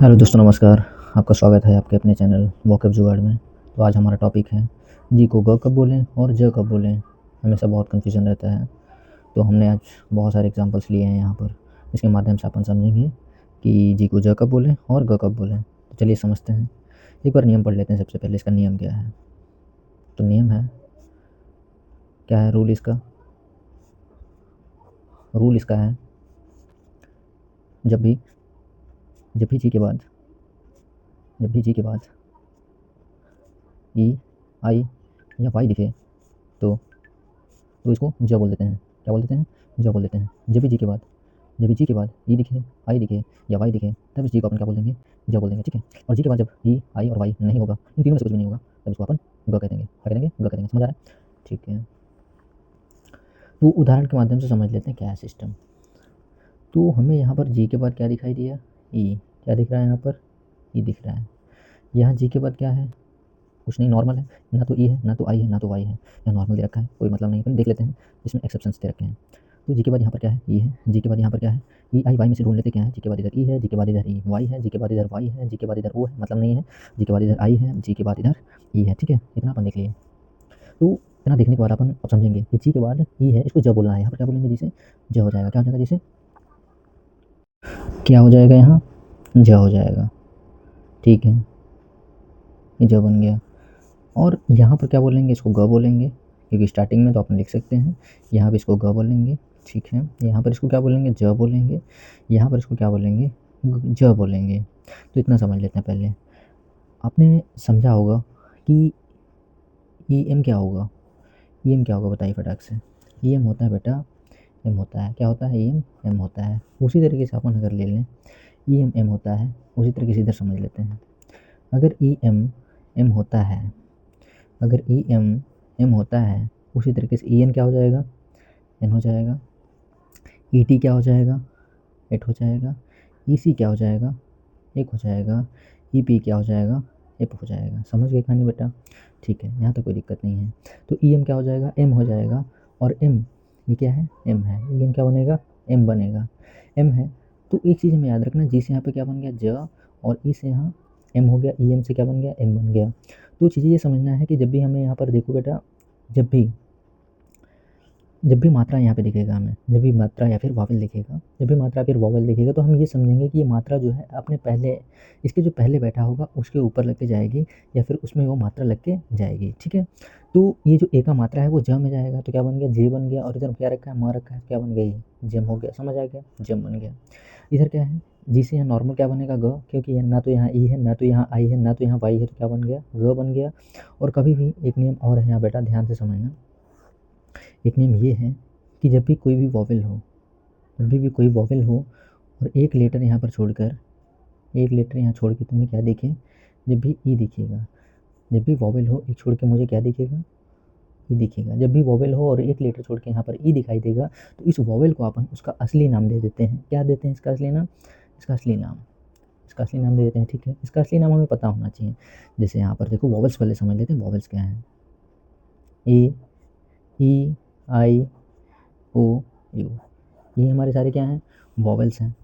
Hello दोस्तों, नमस्कार। आपका स्वागत है आपके अपने चैनल वॉकअप जुगाड़ में। तो आज हमारा टॉपिक है जी को ग कब बोलें और ज कब बोलें। हमेशा बहुत कन्फ्यूज़न रहता है। तो हमने आज बहुत सारे एग्जांपल्स लिए हैं यहाँ पर, जिसके माध्यम से अपन समझेंगे कि जी को ज कब बोलें और ग कब बोलें। तो चलिए समझते हैं। एक बार नियम पढ़ लेते हैं। सबसे पहले इसका नियम क्या है। तो नियम है, क्या है रूल इसका? रूल इसका है, जब भी जी के बाद ई, आई या वाई दिखे तो इसको ज बोल देते हैं। क्या बोल देते हैं? ज बोल देते हैं। जब भी जी के बाद ई दिखे, आई दिखे या वाई दिखे, तब इस जी को अपन क्या बोल देंगे? ज बोल देंगे। ठीक है। और जी के बाद जब ई, आई और वाई नहीं होगा, इन तीनों में से कुछ भी नहीं होगा, तब इसको अपन ग कह देंगे। क्या कह देंगे? ग कह देंगे। समझ आ रहा है? ठीक है। तो उदाहरण के माध्यम से समझ लेते हैं क्या है सिस्टम। तो हमें यहाँ पर जी के बाद क्या दिखाई दिया? ई। क्या दिख रहा है यहाँ पर? ई दिख रहा है। यहाँ जी के बाद क्या है? कुछ नहीं, नॉर्मल है। ना तो ई है, ना तो आई है, ना तो वाई है। यहाँ नॉर्मल दे रखा है, कोई मतलब नहीं। अपन देख लेते हैं इसमें एक्सेप्शंस दे रखे हैं। तो जी के बाद यहाँ पर क्या है? ई है। जी के बाद यहाँ पर क्या है? ई, आई, वाई में से ढूंढ लेते क्या है। जी के बाद इधर ई है, जी के बाद इधर ई वाई है, जी के बाद इधर वाई है, जी के बाद इधर ओ है, मतलब नहीं है। जी के बाद इधर आई है, जी के बाद इधर ई है। ठीक है, इतना अपन देख लिए। तो इतना देखने के बाद अपन अब समझेंगे कि जी के बाद ई है, इसको ज बोलना है। यहाँ पर क्या बोलेंगे? जिसे ज हो जाएगा। क्या हो जाएगा? जिसे क्या हो जाएगा? यहाँ ज हो जाएगा। ठीक है, ये ज बन गया। और यहाँ पर क्या बोलेंगे? इसको ग बोलेंगे, क्योंकि स्टार्टिंग में तो अपन लिख सकते हैं। यहाँ पर इसको ग बोलेंगे। ठीक है। यहाँ पर इसको क्या बोलेंगे? ज बोलेंगे। यहाँ पर इसको क्या बोलेंगे? ज बोलेंगे। तो इतना समझ लेते हैं पहले। आपने समझा होगा कि ई एम क्या होगा। ई एम क्या होगा बताइए फटाक से। ई एम होता है बेटा, एम होता है। क्या होता है? ई एम एम होता है। उसी तरीके से अपन अगर ले लें, ई एम एम होता है, उसी तरीके से इधर समझ लेते हैं। अगर ई एम एम होता है, अगर ई एम एम होता है, उसी तरीके से ई एन क्या हो जाएगा? एन हो जाएगा। ई टी क्या हो जाएगा? एट हो जाएगा। ई सी क्या हो जाएगा? एक हो जाएगा। ई पी क्या हो जाएगा? एप हो जाएगा। समझ गए कहानी बेटा? ठीक है, यहाँ तो कोई दिक्कत नहीं है। तो ई एम क्या हो जाएगा? एम हो जाएगा। और एम, ये क्या है? एम है। ई एम क्या बनेगा? एम बनेगा। एम है। तो एक चीज़ हमें याद रखना, जी से यहाँ पे क्या बन गया? ज। और ई से यहाँ एम हो गया। ई एम से क्या बन गया? एम बन गया। तो चीज़ें ये समझना है कि जब भी हमें यहाँ पर देखो बेटा, जब भी मात्रा यहाँ पे दिखेगा हमें, जब भी मात्रा या फिर वॉवेल दिखेगा, जब भी मात्रा फिर वॉवेल दिखेगा, तो हम ये समझेंगे कि ये मात्रा जो है अपने पहले, इसके जो पहले बैठा होगा उसके ऊपर लग के जाएगी, या फिर उसमें वो मात्रा लग के जाएगी। ठीक है। तो ये जो ए का मात्रा है वो ज में जाएगा, तो क्या बन गया? जे बन गया। और इधर क्या रखा है? म रखा है, क्या बन गया? ये जम हो गया। समझ आ गया? जम बन गया। इधर क्या है? जी से यहाँ नॉर्मल क्या बनेगा? ग, क्योंकि ना तो यहाँ ई है, ना तो यहाँ आई है, ना तो यहाँ वाई है, तो क्या बन गया? ग बन गया। और कभी भी एक नियम और है यहाँ बेटा, ध्यान से समझना। एक नियम ये है कि जब भी कोई भी वॉवेल हो, जब भी कोई वॉवेल हो और एक लेटर यहाँ पर छोड़कर, एक लेटर यहाँ छोड़ के तुम्हें क्या दिखे? जब भी ई दिखेगा, जब भी वॉवेल हो एक छोड़ के मुझे क्या दिखेगा? ई दिखेगा। जब भी वॉवेल हो और एक लेटर छोड़ के यहाँ पर ई दिखाई देगा, तो इस वॉवेल को अपन उसका असली नाम दे देते हैं। क्या देते हैं इसका असली नाम? इसका असली नाम, इसका असली नाम दे देते हैं। ठीक है। इसका असली नाम हमें पता होना चाहिए। जैसे यहाँ पर देखो, वॉवेल्स पहले समझ लेते हैं। वॉवेल्स क्या हैं? ए, ई, आई, ओ, यू, ये हमारे सारे क्या हैं? वॉवेल्स हैं।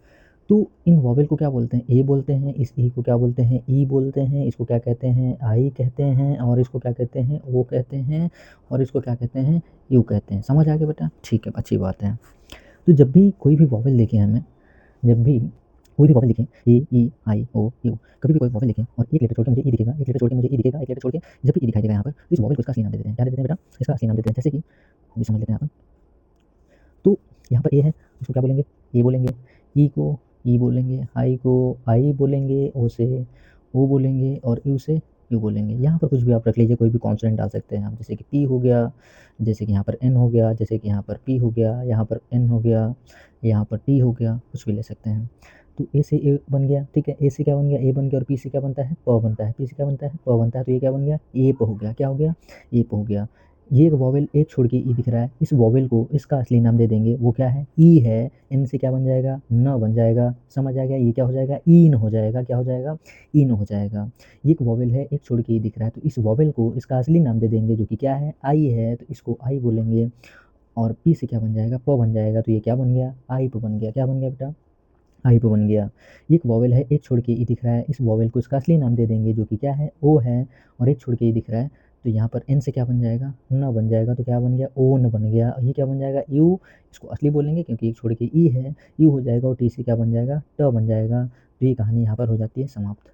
तो इन वॉवेल को क्या बोलते हैं? ए बोलते हैं। इस ई को क्या बोलते हैं? ई बोलते हैं। इसको क्या कहते हैं? आई कहते हैं। और इसको क्या कहते हैं? ओ कहते हैं। और इसको क्या कहते हैं? यू कहते हैं। समझ आ गया बेटा? ठीक है, अच्छी बात है। तो जब भी कोई भी वॉवेल देखें हमें, जब भी कोई भी वॉवेल दिखे, ए, ई, आई, ओ, यू, कभी भी कोई वॉवेल दिखे और एक लेटर छोड़ के मुझे ई दिखेगा, एक लेटर छोड़ के मुझे ई दिखेगा, एक लेटर छोड़ के जब भी ई दिखाई देगा यहाँ पर, तो इस वॉवेल को इसका असली नाम दे देते हैं। क्या दे देते हैं बेटा? इसका असली नाम दे देते हैं। जैसे कि अभी समझ लेते हैं अपन। तो यहाँ पर ए है, उसको क्या बोलेंगे? ए बोलेंगे। ई को ई बोलेंगे। आई को आई बोलेंगे। ओ से ओ बोलेंगे। और यू से यू बोलेंगे। यहाँ पर कुछ भी आप रख लीजिए, कोई भी कॉन्सोनेंट डाल सकते हैं आप, जैसे कि पी हो गया, जैसे कि यहाँ पर एन हो गया, जैसे कि यहाँ पर पी हो गया, यहाँ पर एन हो गया, यहाँ पर टी हो गया, कुछ भी ले सकते हैं। तो ए से ए बन गया। ठीक है। ए से क्या बन गया? ए बन गया। और पी से क्या बनता है? प बनता है। पी से क्या बनता है? प बनता है। तो ये क्या बन गया? एप हो गया। क्या हो गया? एप हो गया। ये एक वॉवेल एक छोड़ के ई दिख रहा है, इस वॉवेल को इसका असली नाम दे देंगे। वो क्या है? ई है। इन से क्या बन जाएगा? न बन जाएगा। समझ आ गया? ये क्या हो जाएगा? ईन हो जाएगा। क्या हो जाएगा? ईन हो जाएगा। ये एक वॉवेल है, एक छोड़ के ई दिख रहा है, तो इस वॉवेल को इसका असली नाम दे देंगे, जो कि क्या है? आई है, तो इसको आई बोलेंगे। और पी से क्या बन जाएगा? प बन जाएगा। तो ये क्या बन गया? आई प बन गया। क्या बन गया बेटा? आई पे बन गया। ये एक वॉवेल है, एक छोड़ के ई दिख रहा है, इस वॉवेल को इसका असली नाम दे देंगे जो कि क्या है, ओ है, और एक छोड़ के ई दिख रहा है, तो यहाँ पर एन से क्या बन जाएगा, न बन जाएगा, तो क्या बन गया, ओ न बन गया। ये क्या बन जाएगा, यू, इसको असली बोलेंगे क्योंकि एक छोड़ के ई है, यू हो जाएगा, और टी से क्या बन जाएगा, ट बन जाएगा। तो ये कहानी यहाँ पर हो जाती है समाप्त।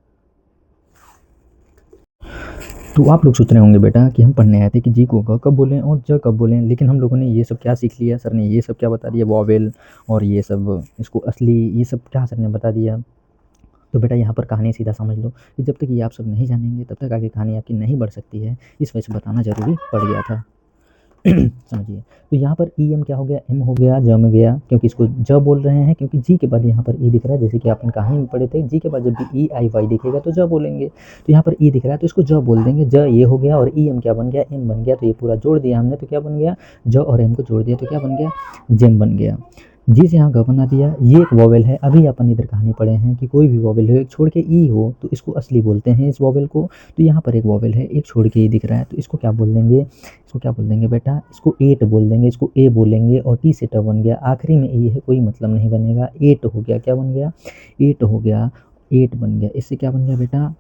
तो आप लोग सोच रहे होंगे बेटा कि हम पढ़ने आए थे कि जी को ग कब बोलें और ज कब बोलें, लेकिन हम लोगों ने ये सब क्या सीख लिया, सर ने ये सब क्या बता दिया, वॉवेल और ये सब, इसको असली, ये सब क्या सर ने बता दिया। तो बेटा यहाँ पर कहानी सीधा समझ लो कि जब तक ये आप सब नहीं जानेंगे तब तक आगे कहानी आपकी नहीं बढ़ सकती है, इस वजह से बताना ज़रूरी पड़ गया था। समझिए, तो यहाँ पर ई एम क्या हो गया, एम हो गया, ज में गया, क्योंकि इसको ज बोल रहे हैं, क्योंकि जी के बाद यहाँ पर ई दिख रहा है, जैसे कि आपने कहानी में पढ़े थे, जी के बाद जब भी ई आई वाई दिखेगा तो ज बोलेंगे, तो यहाँ पर ई दिख रहा है तो इसको ज बोल देंगे, ज ये हो गया, और ई एम क्या बन गया, एम बन गया, तो ये पूरा जोड़ दिया हमने, तो क्या बन गया, ज और एम को जोड़ दिया तो क्या बन गया, जेम बन गया। जी से यहाँ ग बना दिया, ये एक वॉवेल है, अभी अपन इधर कहानी पढ़े हैं कि कोई भी वॉवेल हो, एक छोड़ के ई हो तो इसको असली बोलते हैं इस वॉवेल को। तो यहाँ पर एक वॉवेल है, एक छोड़ के ई दिख रहा है, तो इसको क्या बोल देंगे, इसको क्या बोल देंगे बेटा, इसको एट बोल देंगे, इसको ए बोलेंगे, और टी से ट बन गया, आखिरी में ए है, कोई मतलब नहीं बनेगा, एट हो गया, क्या बन गया, एट हो गया, एट बन गया, इससे क्या बन गया बेटा,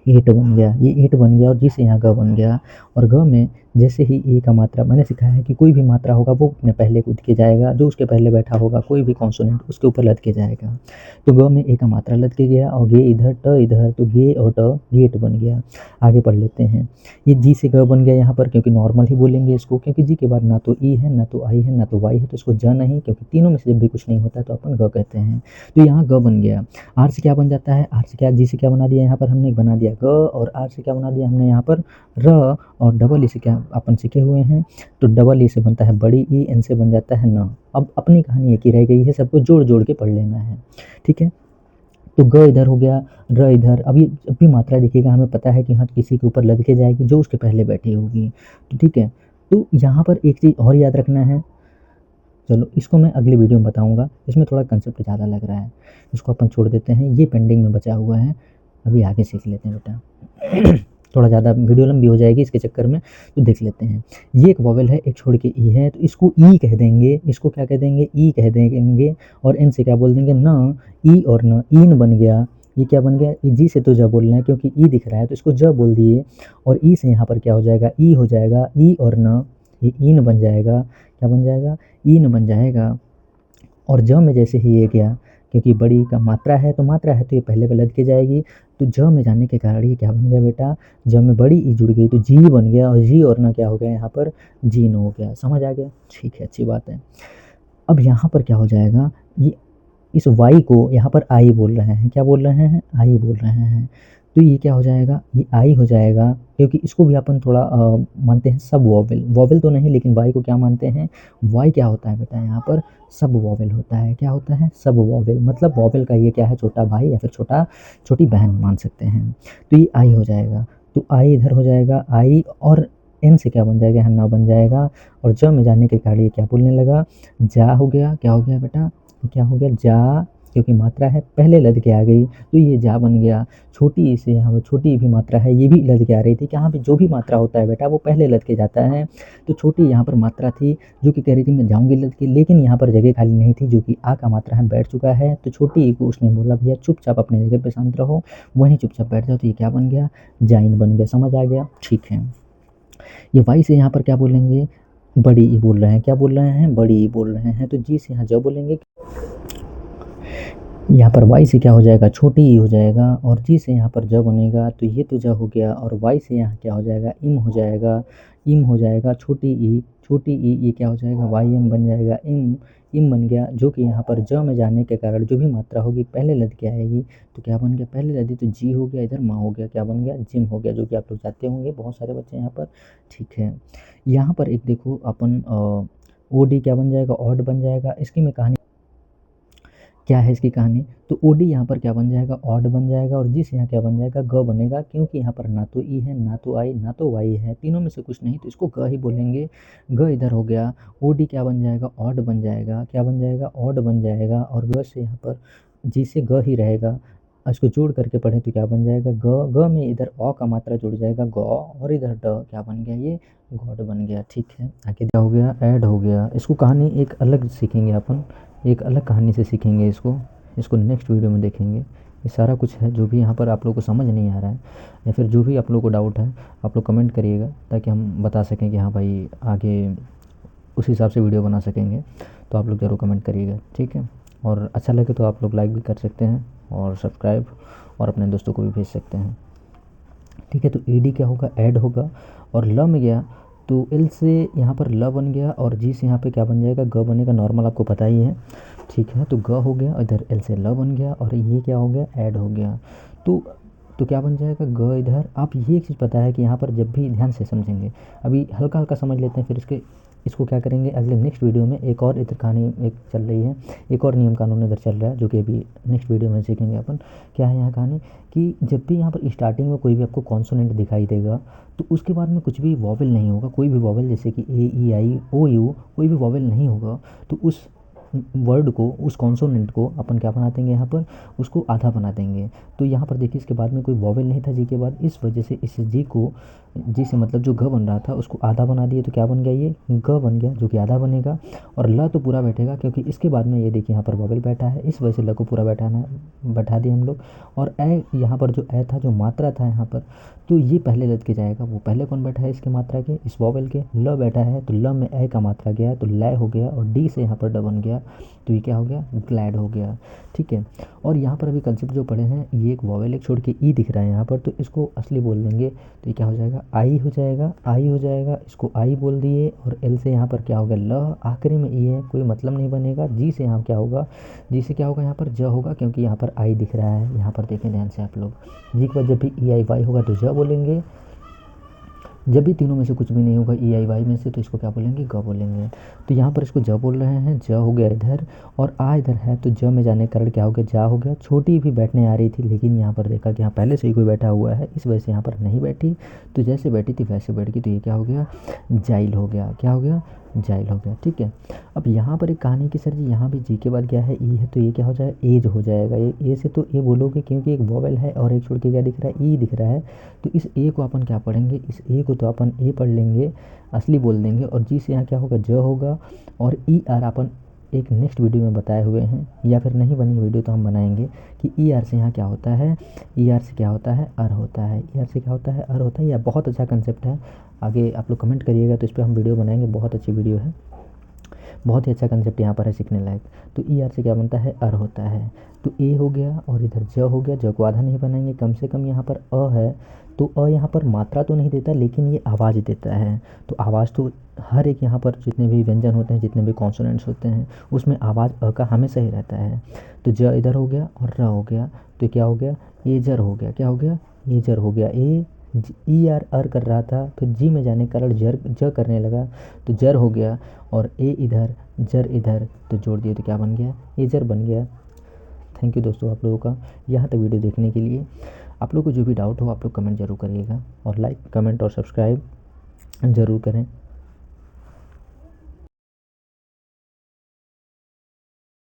एट बन गया, ये एट बन गया, और जी से यहाँ ग बन गया, और ग में जैसे ही ए का मात्रा मैंने सिखाया है कि कोई भी मात्रा होगा वो अपने पहले कूद के जाएगा, जो उसके पहले बैठा होगा कोई भी कॉन्सोनेंट उसके ऊपर लद के जाएगा। तो ग में ए का मात्रा लद के गया, और गे इधर, ट इधर, तो गे और ट गेट बन गया। आगे पढ़ लेते हैं, ये जी से ग बन गया यहाँ पर, क्योंकि नॉर्मल ही बोलेंगे इसको, क्योंकि जी के बाद ना तो ई है, ना तो आई है, ना तो वाई है, तो इसको ज नहीं, क्योंकि तीनों में से जब भी कुछ नहीं होता है तो अपन ग कहते हैं। तो यहाँ ग बन गया। आर से क्या बन जाता है, आर से क्या, जी से क्या बना दिया यहाँ पर हमने, बना दिया ग, और आर से क्या बना दिया हमने यहाँ पर र, और डबल ई से क्या अपन सीखे हुए हैं, तो डबल ई से बनता है बड़ी ई, एन से बन जाता है न। अब अपनी कहानी एक ही रह गई है, सबको जोड़ जोड़ के पढ़ लेना है, ठीक है। तो ग इधर हो गया, र इधर, अब ये जब भी मात्रा दिखेगा हमें पता है कि हाँ किसी के ऊपर लद के जाएगी जो उसके पहले बैठी होगी, तो ठीक है। तो यहाँ पर एक चीज़ और याद रखना है, चलो इसको मैं अगली वीडियो में बताऊँगा, इसमें थोड़ा कंसेप्ट ज़्यादा लग रहा है, इसको अपन छोड़ देते हैं, ये पेंडिंग में बचा हुआ है, अभी आगे सीख लेते हैं बेटा। थोड़ा ज़्यादा वीडियो लंबी हो जाएगी इसके चक्कर में, तो देख लेते हैं। ये एक वॉवेल है, एक छोड़ के ई है, तो इसको ई कह देंगे, इसको क्या कह देंगे, ई कह देंगे, और एन से क्या बोल देंगे, न, ई और न, ईन बन गया। ये क्या बन गया, जी से तो ज बोल रहे हैं क्योंकि ई दिख रहा है तो इसको ज बोल दिए, और ई से यहाँ पर क्या हो जाएगा, ई हो जाएगा, ई और न, ये ईन बन जाएगा, क्या बन जाएगा, ईन बन जाएगा। और ज में जैसे ही ये गया, क्योंकि बड़ी का मात्रा है तो मात्रा है तो ये पहले पे लद के जाएगी, तो ज में जाने के कारण ये क्या बन गया बेटा, ज में बड़ी ई जुड़ गई तो जी बन गया, और जी और ना क्या हो गया यहाँ पर, जीन हो गया। समझ आ गया, ठीक है, अच्छी बात है। अब यहाँ पर क्या हो जाएगा, ये इस वाई को यहाँ पर आई बोल रहे हैं, क्या बोल रहे हैं, आई बोल रहे हैं, तो ये क्या हो जाएगा, ये आई हो जाएगा, क्योंकि इसको भी अपन थोड़ा मानते हैं सब वॉवेल, वॉवेल तो नहीं लेकिन वाई को क्या मानते हैं, वाई क्या होता है बेटा यहाँ पर, सब वॉवेल होता है, क्या होता है, सब वॉवेल, मतलब वॉवेल का ये क्या है, छोटा भाई या फिर छोटी बहन मान सकते हैं। तो ये आई हो जाएगा, तो आई इधर हो जाएगा, आई, और एन से क्या बन जाएगा, हन्ना बन जाएगा, और ज में जाने के कारण ये क्या बोलने लगा, जा हो गया, क्या हो गया बेटा, क्या हो गया, जा, क्योंकि मात्रा है पहले लद के आ गई तो ये जा बन गया। छोटी से यहाँ पर छोटी भी मात्रा है, ये भी लद के आ रही थी, कि यहाँ पे जो भी मात्रा होता है बेटा वो पहले लद के जाता है, तो छोटी यहाँ पर मात्रा थी जो कि कह रही थी मैं जाऊँगी लद के, लेकिन यहाँ पर जगह खाली नहीं थी, जो कि आ का मात्रा है बैठ चुका है, तो छोटी ई को उसने बोला भैया चुपचाप अपने जगह पे शांत रहो, वहीं चुपचाप बैठ जाओ, तो ये क्या बन गया, जाइन बन गया। समझ आ गया, ठीक है। ये वाई से यहाँ पर क्या बोलेंगे, बड़ी ई बोल रहे हैं, क्या बोल रहे हैं, बड़ी ई बोल रहे हैं, तो जी से यहाँ ज बोलेंगे, यहाँ पर वाई से क्या हो जाएगा, छोटी ई हो जाएगा, और जी से यहाँ पर ज बनेगा, तो ये तो ज हो गया, और वाई से यहाँ क्या हो जाएगा, इम हो जाएगा, इम हो जाएगा, छोटी ई, ये क्या हो जाएगा, वाई एम बन जाएगा, इम, इम बन गया, जो कि यहाँ पर ज में जाने के कारण जो भी मात्रा होगी पहले लद के आएगी, तो क्या बन गया, पहले लदी तो जी हो गया, इधर माँ हो गया, क्या बन गया, जिम हो गया, जो कि आप लोग जानते होंगे बहुत सारे बच्चे यहाँ पर, ठीक है। यहाँ पर एक देखो अपन ओ डी क्या बन जाएगा, ऑड बन जाएगा, इसकी मैं कहानी क्या है, इसकी कहानी, तो ओ डी यहाँ पर क्या बन जाएगा, ऑड बन जाएगा, और जिस यहाँ क्या बन जाएगा, ग बनेगा, क्योंकि यहाँ पर ना तो ई है, ना तो आई, ना तो वाई है, तीनों में से कुछ नहीं, तो इसको ग ही बोलेंगे। ग इधर हो गया, ओ डी क्या बन जाएगा, ऑड बन जाएगा, क्या बन जाएगा, ऑड बन जाएगा, और ग से यहाँ पर जी से ग ही रहेगा, इसको जोड़ करके पढ़ें तो क्या बन जाएगा, ग, ग में इधर अ का मात्रा जुड़ जाएगा, ग, और इधर ड, क्या बन गया, ये गॉड बन गया, ठीक है। आगे क्या हो गया, ऐड हो गया, इसको कहानी एक अलग सीखेंगे अपन, एक अलग कहानी से सीखेंगे इसको, इसको नेक्स्ट वीडियो में देखेंगे। ये सारा कुछ है जो भी यहाँ पर आप लोग को समझ नहीं आ रहा है या फिर जो भी आप लोग को डाउट है आप लोग कमेंट करिएगा, ताकि हम बता सकें कि हाँ भाई आगे उस हिसाब से वीडियो बना सकेंगे। तो आप लोग ज़रूर कमेंट करिएगा, ठीक है। और अच्छा लगे तो आप लोग लाइक भी कर सकते हैं और सब्सक्राइब और अपने दोस्तों को भी भेज सकते हैं, ठीक है। तो ईडी क्या होगा, ऐड होगा, और ल में गया तो एल से यहाँ पर ल बन गया, और जी से यहाँ पे क्या बन जाएगा, ग बनेगा, नॉर्मल आपको पता ही है, ठीक है। तो ग हो गया, इधर एल से ल बन गया, और ये क्या हो गया, ऐड हो गया। तो क्या बन जाएगा, ग इधर। आप ये एक चीज़ पता है कि यहाँ पर जब भी ध्यान से समझेंगे, अभी हल्का हल्का समझ लेते हैं, फिर इसको क्या करेंगे अगले नेक्स्ट वीडियो में। एक और इधर कहानी एक चल रही है, एक और नियम कानून इधर चल रहा है, जो कि अभी नेक्स्ट वीडियो में सीखेंगे अपन। क्या है यहाँ कहानी कि जब भी यहाँ पर स्टार्टिंग में कोई भी आपको कॉन्सोनेंट दिखाई देगा, तो उसके बाद में कुछ भी वॉवेल नहीं होगा, कोई भी वॉवेल, जैसे कि ए ई आई ओ यू, कोई भी वॉवेल नहीं होगा, तो उस वर्ड को, उस कॉन्सोनेंट को अपन क्या बना देंगे यहाँ पर, उसको आधा बना देंगे। तो यहाँ पर देखिए इसके बाद में कोई वॉवेल नहीं था जी के बाद, इस वजह से इस जी को, जी से मतलब जो घ बन रहा था उसको आधा बना दिए, तो क्या बन गया, ये ग बन गया, जो कि आधा बनेगा। और ल तो पूरा बैठेगा, क्योंकि इसके बाद में ये देखिए यहाँ पर वॉवेल बैठा है, इस वजह से ल को पूरा बैठा दिए हम लोग। और ए, यहाँ पर जो ए था, जो मात्रा था यहाँ पर, तो ये पहले लद के जाएगा। वो पहले कौन बैठा है इसके मात्रा के, इस वॉवेल के, ल बैठा है, तो ल में ए का मात्रा गया तो लय हो गया, और डी से यहाँ पर ड बन गया, तो ये क्या हो गया, ग्लैड हो गया, ठीक है। और यहाँ पर अभी कंसेप्ट जो पढ़े हैं, ये एक वॉवेल एक छोड़ के ई दिख रहा है यहाँ पर, तो इसको असली बोल देंगे, तो ये क्या हो जाएगा, आई हो जाएगा, आई हो जाएगा, इसको आई बोल दिए। और एल से यहाँ पर क्या होगा, ल, आखिरी में ई है, कोई मतलब नहीं बनेगा। जी से यहाँ क्या होगा, जी से क्या होगा, यहाँ पर ज होगा, क्योंकि यहाँ पर आई दिख रहा है। यहाँ पर देखें ध्यान से आप लोग, जी के बाद जब भी ई आई वाई होगा तो ज बोलेंगे, जब भी तीनों में से कुछ भी नहीं होगा ई आई वाई में से, तो इसको क्या बोलेंगे, ग बोलेंगे। तो यहाँ पर इसको ज बोल रहे हैं, ज हो गया इधर, और आ इधर है, तो ज में जाने के कारण क्या हो गया, जा हो गया। छोटी भी बैठने आ रही थी, लेकिन यहाँ पर देखा कि यहाँ पहले से ही कोई बैठा हुआ है, इस वजह से यहाँ पर नहीं बैठी, तो जैसे बैठी थी वैसे बैठ गई, तो ये क्या हो गया, जाइल हो गया। क्या हो गया, जाइल हो गया, ठीक है। अब यहाँ पर एक कहानी की सर जी, यहाँ भी जी के बाद क्या है, ई है, तो ये क्या हो जाएगा, एज हो जाएगा। ये ए से तो ए बोलोगे, क्योंकि एक वॉवेल है और एक छोड़ के क्या दिख रहा है, ई दिख रहा है। तो इस ए को अपन क्या पढ़ेंगे, इस ए को तो अपन ए पढ़ लेंगे, असली बोल देंगे। और जी से यहाँ क्या होगा, ज होगा। और ई आर अपन एक नेक्स्ट वीडियो में बताए हुए हैं, या फिर नहीं बनी वीडियो तो हम बनाएंगे कि ई आर से यहाँ क्या होता है, ई आर से क्या होता है, अर होता है, ई आर से क्या होता है, अर होता है। यह बहुत अच्छा कंसेप्ट है, आगे आप लोग कमेंट करिएगा तो इस पर हम वीडियो बनाएंगे, बहुत अच्छी वीडियो है, बहुत ही अच्छा कंसेप्ट यहाँ पर है सीखने लायक। तो ई आर से क्या बनता है, अर होता है। तो ए हो गया, और इधर ज हो गया, ज को आधा नहीं बनाएंगे, कम से कम यहाँ पर अ है, तो अ यहाँ पर मात्रा तो नहीं देता, लेकिन ये आवाज़ देता है। तो आवाज़ तो हर एक यहाँ पर जितने भी व्यंजन होते हैं, जितने भी कॉन्सोनेंट्स होते हैं, उसमें आवाज़ अ का हमेशा ही रहता है। तो ज इधर हो गया और र हो गया, तो क्या हो गया, एजर हो गया। क्या हो गया, एजर हो गया। ए ई आर अर कर रहा था, फिर जी में जाने के कारण जर ज करने लगा, तो जर हो गया। और ए इधर, जर इधर, तो जोड़ दिए तो क्या बन गया, एजर बन गया। थैंक यू दोस्तों आप लोगों का यहाँ तक वीडियो देखने के लिए। आप लोग को जो भी डाउट हो आप लोग कमेंट ज़रूर करिएगा, और लाइक, कमेंट और सब्सक्राइब ज़रूर करें।